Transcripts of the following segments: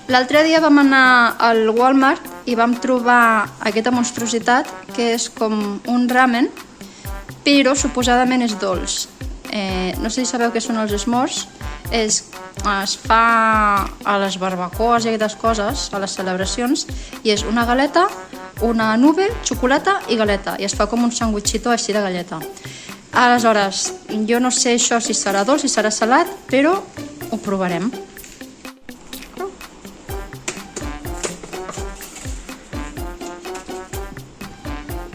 L'altre dia vam anar al Walmart i vam trobar aquesta monstruositat que és com un ramen, però suposadament és dolç. No sé si sabeu què són els s'mores. Es fa a les barbacoes i aquestes coses, a les celebracions, i és una galeta, una nube, xocolata i galeta, i es fa com un sandwichito així de galeta. Aleshores, jo no sé això si serà dolç, si serà salat, però ho provarem.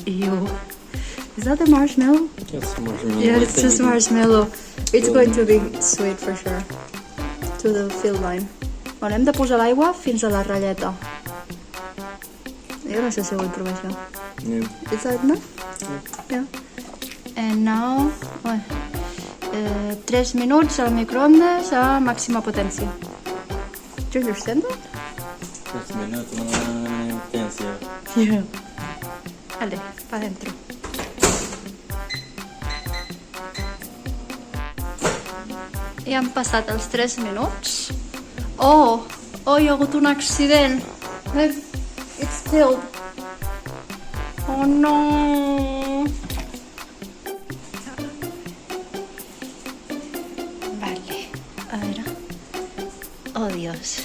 Ew. Is that the marshmallow? Just marshmallow. Yeah, it's just marshmallow. It's going to be sweet for sure. To the fill line. Bueno, hem de posar l'aigua fins a la ratlleta. Jo no sé si vull provar això. Yeah. Is that enough? Yeah. And now, 3 minuts al microondes a màxima potència. Do you understand that? 3 minutos en potencia. Yeah. Vale, pa dentro. I han passat els 3 minuts. Oh, hi ha hagut un accident. It's filled. Oh no. Vale, a ver. Oh Dios.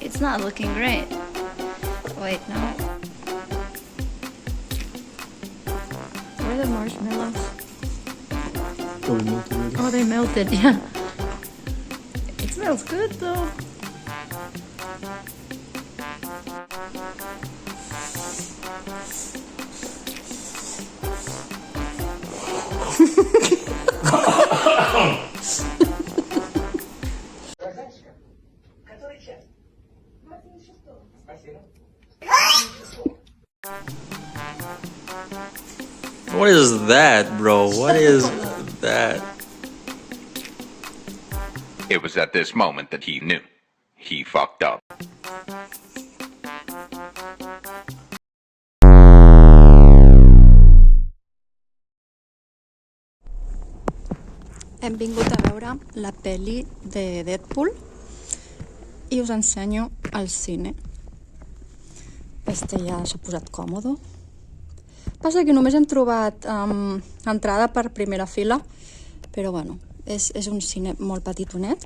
It's not looking great. Wait, no. Where are the marshmallows? Oh, they melted, yeah. It smells good though. What is that, bro? What is that? It was at this moment that he knew. He fucked up. Hem vingut a veure la pel·li de Deadpool i us ensenyo al cine. Este ja s'ha posat còmode. Passa que només hem trobat entrada per primera fila, però bueno, és un cine molt petitonet,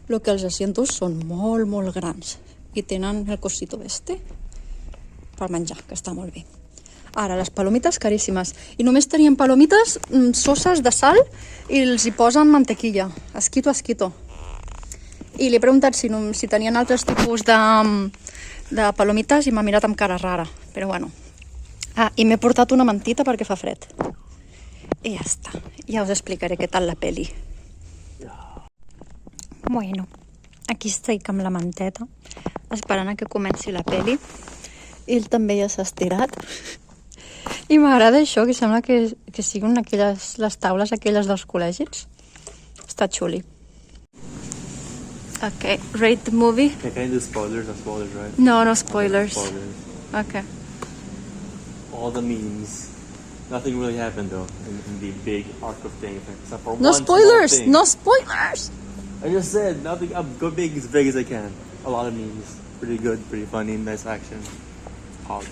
el que els asientos són molt, molt grans i tenen el cosito este per menjar, que està molt bé. Ara, les palomites caríssimes. I només tenien palomites soses de sal i els hi posen mantequilla, esquito a esquito. I li he preguntat si tenien altres tipus de palomites i m'ha mirat amb cara rara, però bueno. I m'he portat una mantita perquè fa fred. I ja està. Ja us explicaré què tal la peli. Bueno, aquí estic amb la manteta, esperant a que comenci la peli. Ell també ja s'ha estirat. I m'agrada això, que sembla que siguin les taules aquelles dels col·legis. Està xuli. Okay, rate the movie. Can I do spoilers? No spoilers, right? No spoilers. Spoilers. Okay. All the memes. Nothing really happened though in the big arc of things, except for No one spoilers! small thing. No spoilers! I just said nothing. I'm go big as I can. A lot of memes. Pretty good, pretty funny, nice action. Hog.